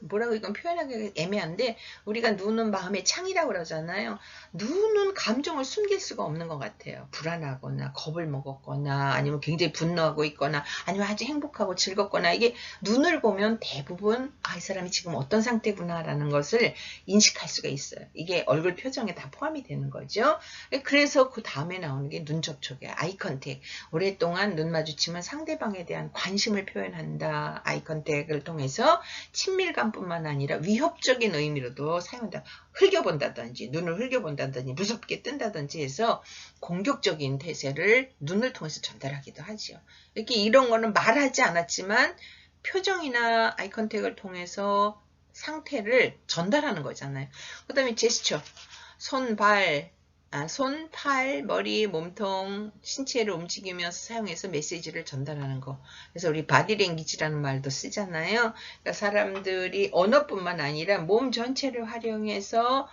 뭐라고 이건 표현하기 애매한데 우리가 눈은 마음의 창이라고 그러잖아요. 눈은 감정을 숨길 수가 없는 것 같아요. 불안하거나 겁을 먹었거나 아니면 굉장히 분노하고 있거나 아니면 아주 행복하고 즐겁거나 이게 눈을 보면 대부분 이 사람이 지금 어떤 상태구나 라는 것을 인식할 수가 있어요. 이게 얼굴 표정에 다 포함이 되는 거죠. 그래서 그 다음에 나오는 게 눈 접촉이에요. 아이 컨택. 오랫동안 눈 마주치면 상대방에 대한 관심을 표현한다. 아이 컨택을 통해서 친밀감뿐만 아니라 위협적인 의미로도 사용한다. 흘겨본다든지 눈을 흘겨본다든지 무섭게 뜬다든지 해서 공격적인 태세를 눈을 통해서 전달하기도 하죠. 이렇게 이런 거는 말하지 않았지만 표정이나 아이 컨택을 통해서 상태를 전달하는 거잖아요. 그 다음에 제스처, 손, 발, 손, 팔, 머리, 몸통, 신체를 움직이면서 사용해서 메시지를 전달하는 거. 그래서 우리 바디랭귀지라는 말도 쓰잖아요. 그러니까 사람들이 언어뿐만 아니라 몸 전체를 활용해서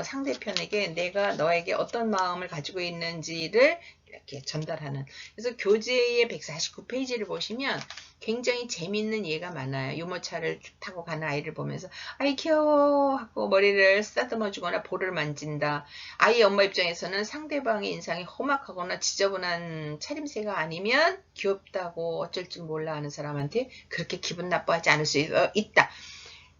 상대편에게 내가 너에게 어떤 마음을 가지고 있는지를 이렇게 전달하는. 그래서 교재의 149페이지를 보시면 굉장히 재밌는 예가 많아요. 유모차를 타고 가는 아이를 보면서 아이 귀여워 하고 머리를 쓰다듬어 주거나 볼을 만진다. 아이 엄마 입장에서는 상대방의 인상이 험악하거나 지저분한 차림새가 아니면 귀엽다고 어쩔 줄 몰라 하는 사람한테 그렇게 기분 나빠하지 않을 수 있다.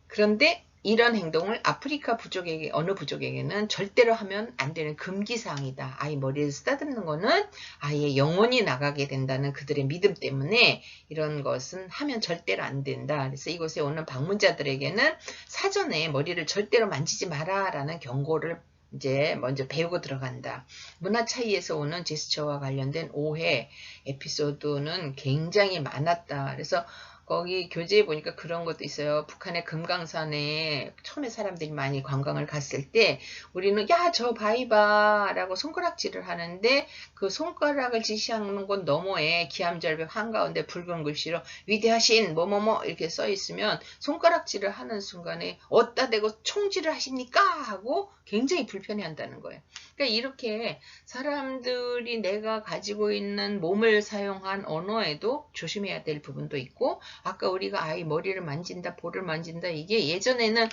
그런데 이런 행동을 아프리카 부족에게, 어느 부족에게는 절대로 하면 안 되는 금기사항이다. 아이 머리를 쓰다듬는 거는 아이의 영혼이 나가게 된다는 그들의 믿음 때문에 이런 것은 하면 절대로 안 된다. 그래서 이곳에 오는 방문자들에게는 사전에 머리를 절대로 만지지 마라 라는 경고를 이제 먼저 배우고 들어간다. 문화 차이에서 오는 제스처와 관련된 오해 에피소드는 굉장히 많았다. 그래서 거기 교재에 보니까 그런 것도 있어요. 북한의 금강산에 처음에 사람들이 많이 관광을 갔을 때 우리는 야, 저 바이바 라고 손가락질을 하는데 그 손가락을 지시하는 곳 너머에 기암절벽 한가운데 붉은 글씨로 위대하신 뭐뭐뭐 이렇게 써 있으면 손가락질을 하는 순간에 어디다 대고 총질을 하십니까? 하고 굉장히 불편해 한다는 거예요. 그러니까 이렇게 사람들이 내가 가지고 있는 몸을 사용한 언어에도 조심해야 될 부분도 있고 아까 우리가 아이 머리를 만진다, 볼을 만진다 이게 예전에는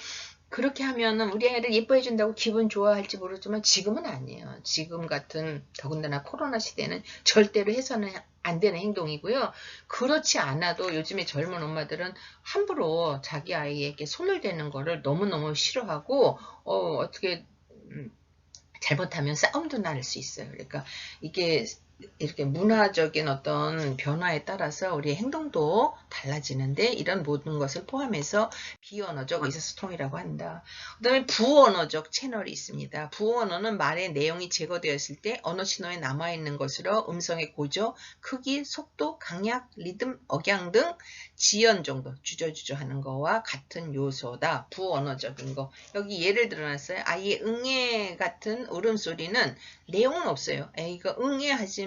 그렇게 하면은 우리 애를 예뻐해 준다고 기분 좋아할지 모르지만 지금은 아니에요. 지금 같은 더군다나 코로나 시대는 절대로 해서는 안 되는 행동이고요. 그렇지 않아도 요즘에 젊은 엄마들은 함부로 자기 아이에게 손을 대는 거를 너무너무 싫어하고 어떻게 잘못하면 싸움도 날 수 있어요. 그러니까 이게 이렇게 문화적인 어떤 변화에 따라서 우리의 행동도 달라지는데 이런 모든 것을 포함해서 비언어적 의사소통이라고 한다. 그 다음에 부언어적 채널이 있습니다. 부언어는 말의 내용이 제거되었을 때 언어 신호에 남아있는 것으로 음성의 고조, 크기, 속도, 강약, 리듬, 억양 등 지연 정도, 주저주저 하는 거와 같은 요소다. 부언어적인 거. 여기 예를 들어놨어요. 아이의 응애 같은 울음소리는 내용은 없어요. 애가 응애하지만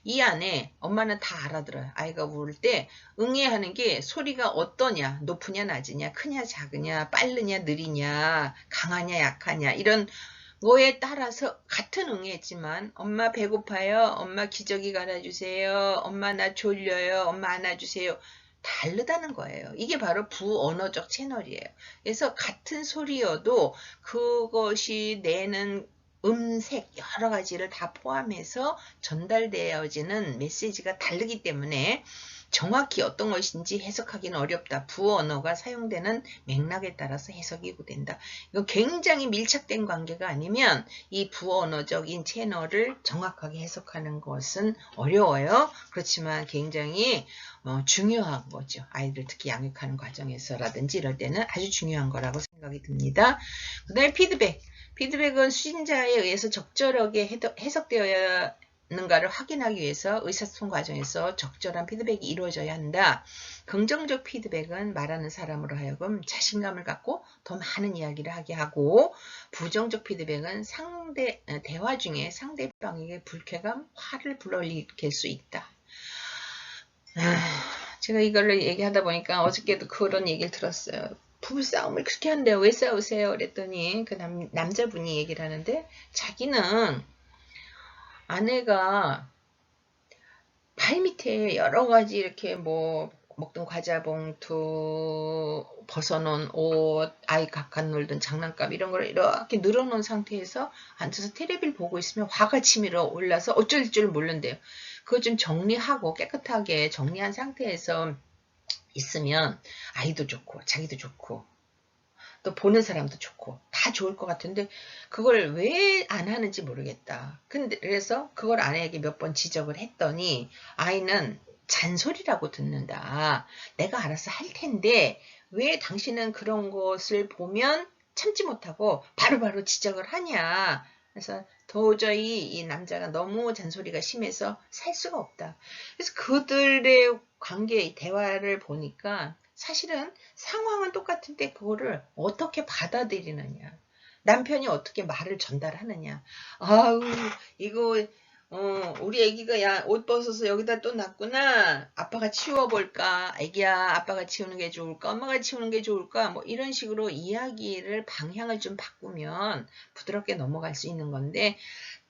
이 안에 엄마는 다 알아들어요. 아이가 울을 때 응애하는 게 소리가 어떠냐, 높으냐, 낮으냐, 크냐, 작으냐, 빠르냐, 느리냐, 강하냐, 약하냐 이런 거에 따라서 같은 응애지만 엄마 배고파요, 엄마 기저귀 갈아주세요, 엄마 나 졸려요, 엄마 안아주세요. 다르다는 거예요. 이게 바로 부언어적 채널이에요. 그래서 같은 소리여도 그것이 내는 음색 여러 가지를 다 포함해서 전달되어지는 메시지가 다르기 때문에 정확히 어떤 것인지 해석하기는 어렵다. 부언어가 사용되는 맥락에 따라서 해석이 된다. 이거 굉장히 밀착된 관계가 아니면 이 부언어적인 채널을 정확하게 해석하는 것은 어려워요. 그렇지만 굉장히 중요한 거죠. 아이들 특히 양육하는 과정에서라든지 이럴 때는 아주 중요한 거라고 생각이 듭니다. 그 다음에 피드백. 피드백은 수신자에 의해서 적절하게 해석되어야 하는가를 확인하기 위해서 의사소통 과정에서 적절한 피드백이 이루어져야 한다. 긍정적 피드백은 말하는 사람으로 하여금 자신감을 갖고 더 많은 이야기를 하게 하고 부정적 피드백은 대화 중에 상대방에게 불쾌감, 화를 불러일으킬 수 있다. 제가 이걸 얘기하다 보니까 어저께도 그런 얘기를 들었어요. 부부싸움을 그렇게 한대요. 왜 싸우세요? 그랬더니 그 남자분이 얘기를 하는데 자기는 아내가 발밑에 여러 가지 이렇게 뭐 먹던 과자 봉투, 벗어놓은 옷, 아이 각각 놀던 장난감 이런 걸 이렇게 늘어놓은 상태에서 앉아서 텔레비를 보고 있으면 화가 치밀어 올라서 어쩔 줄 모른대요. 그거 좀 정리하고 깨끗하게 정리한 상태에서 있으면 아이도 좋고 자기도 좋고 또 보는 사람도 좋고 다 좋을 것 같은데 그걸 왜 안 하는지 모르겠다. 근데 그래서 그걸 아내에게 몇 번 지적을 했더니 아이는 잔소리라고 듣는다. 내가 알아서 할 텐데 왜 당신은 그런 것을 보면 참지 못하고 바로바로 지적을 하냐. 그래서 도저히 이 남자가 너무 잔소리가 심해서 살 수가 없다. 그래서 그들의 관계, 대화를 보니까 사실은 상황은 똑같은데 그거를 어떻게 받아들이느냐. 남편이 어떻게 말을 전달하느냐. 아우, 이거, 우리 애기가 야, 옷 벗어서 여기다 또 놨구나. 아빠가 치워볼까? 애기야, 아빠가 치우는 게 좋을까? 엄마가 치우는 게 좋을까? 뭐 이런 식으로 이야기를 방향을 좀 바꾸면 부드럽게 넘어갈 수 있는 건데,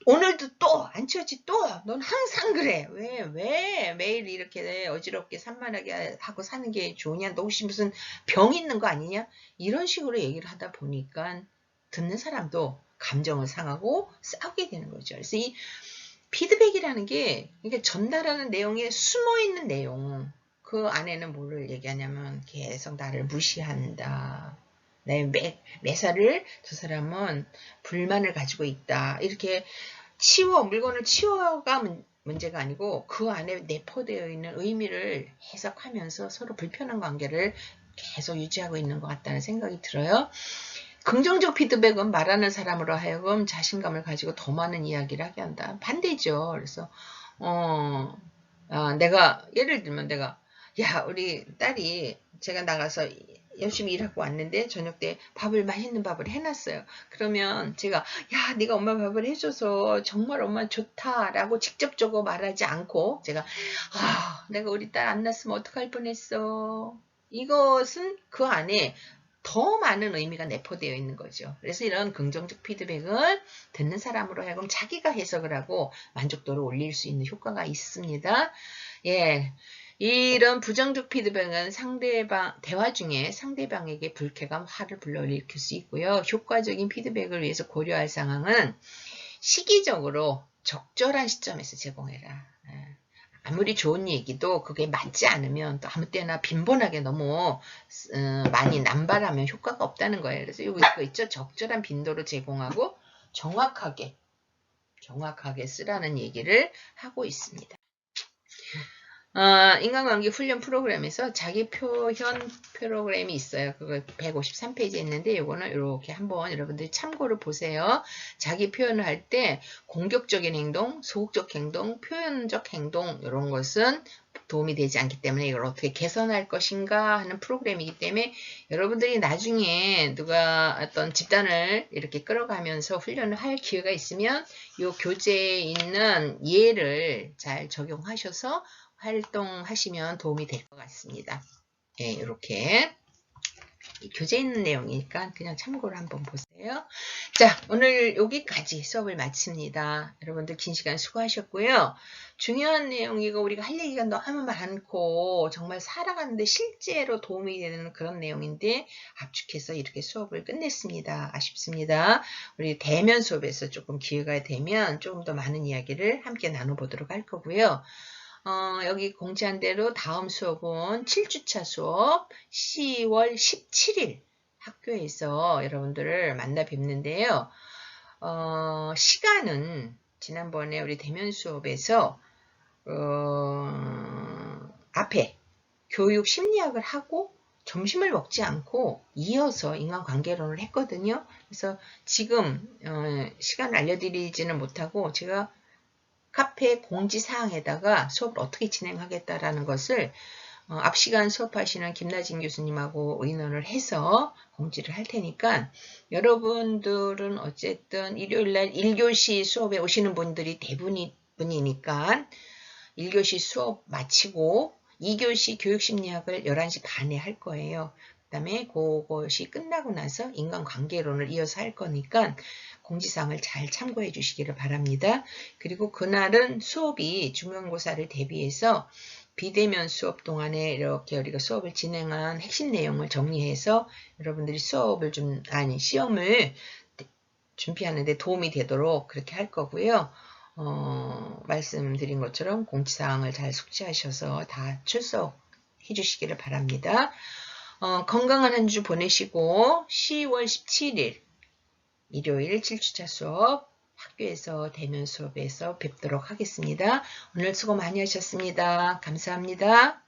오늘도 또 안 치웠지 또 넌 항상 그래 왜 매일 이렇게 어지럽게 산만하게 하고 사는 게 좋으냐 너 혹시 무슨 병 있는 거 아니냐 이런 식으로 얘기를 하다 보니까 듣는 사람도 감정을 상하고 싸우게 되는 거죠. 그래서 이 피드백이라는 게 이게 전달하는 내용에 숨어있는 내용 그 안에는 뭐를 얘기하냐면 계속 나를 무시한다. 내 매사를 저 사람은 불만을 가지고 있다. 이렇게 물건을 치워가 문제가 아니고 그 안에 내포되어 있는 의미를 해석하면서 서로 불편한 관계를 계속 유지하고 있는 것 같다는 생각이 들어요. 긍정적 피드백은 말하는 사람으로 하여금 자신감을 가지고 더 많은 이야기를 하게 한다. 반대죠. 그래서 내가 예를 들면 야 우리 딸이 제가 나가서 열심히 일하고 왔는데 저녁 때 맛있는 밥을 해놨어요. 그러면 제가 야 네가 엄마 밥을 해줘서 정말 엄마 좋다라고 직접적으로 말하지 않고 제가 내가 우리 딸 안 낳았으면 어떡할 뻔했어. 이것은 그 안에 더 많은 의미가 내포되어 있는 거죠. 그래서 이런 긍정적 피드백은 듣는 사람으로 하여금 자기가 해석을 하고 만족도를 올릴 수 있는 효과가 있습니다. 예. 이런 부정적 피드백은 대화 중에 상대방에게 불쾌감, 화를 불러일으킬 수 있고요. 효과적인 피드백을 위해서 고려할 상황은 시기적으로 적절한 시점에서 제공해라. 아무리 좋은 얘기도 그게 맞지 않으면 또 아무 때나 빈번하게 너무 많이 남발하면 효과가 없다는 거예요. 그래서 이거 있죠. 적절한 빈도로 제공하고 정확하게 쓰라는 얘기를 하고 있습니다. 인간관계 훈련 프로그램에서 자기 표현 프로그램이 있어요. 그거 153페이지에 있는데 이거는 이렇게 한번 여러분들이 참고를 보세요. 자기 표현을 할 때 공격적인 행동, 소극적 행동, 표현적 행동 이런 것은 도움이 되지 않기 때문에 이걸 어떻게 개선할 것인가 하는 프로그램이기 때문에 여러분들이 나중에 누가 어떤 집단을 이렇게 끌어가면서 훈련을 할 기회가 있으면 이 교재에 있는 예를 잘 적용하셔서 활동하시면 도움이 될 것 같습니다. 네, 이렇게 교재에 있는 내용이니까 그냥 참고를 한번 보세요. 자, 오늘 여기까지 수업을 마칩니다. 여러분들 긴 시간 수고하셨고요. 중요한 내용이고 우리가 할 얘기가 너무 많고 정말 살아가는데 실제로 도움이 되는 그런 내용인데 압축해서 이렇게 수업을 끝냈습니다. 아쉽습니다. 우리 대면 수업에서 조금 기회가 되면 조금 더 많은 이야기를 함께 나눠보도록 할 거고요. 여기 공지한 대로 다음 수업은 7주차 수업 10월 17일 학교에서 여러분들을 만나 뵙는데요. 시간은 지난번에 우리 대면 수업에서 앞에 교육 심리학을 하고 점심을 먹지 않고 이어서 인간관계론을 했거든요. 그래서 지금 시간을 알려드리지는 못하고 제가 카페 공지사항에다가 수업을 어떻게 진행하겠다라는 것을 앞 시간 수업하시는 김나진 교수님하고 의논을 해서 공지를 할 테니까 여러분들은 어쨌든 일요일날 1교시 수업에 오시는 분들이 대부분이니까 1교시 수업 마치고 2교시 교육심리학을 11시 반에 할 거예요. 그 다음에 그것이 끝나고 나서 인간관계론을 이어서 할 거니까 공지사항을 잘 참고해 주시기를 바랍니다. 그리고 그날은 수업이 중간고사를 대비해서 비대면 수업 동안에 이렇게 우리가 수업을 진행한 핵심 내용을 정리해서 여러분들이 시험을 준비하는 데 도움이 되도록 그렇게 할 거고요. 말씀드린 것처럼 공지사항을 잘 숙지하셔서 다 출석해 주시기를 바랍니다. 건강한 한 주 보내시고 10월 17일 일요일 7주차 수업 학교에서 대면 수업에서 뵙도록 하겠습니다. 오늘 수고 많이 하셨습니다. 감사합니다.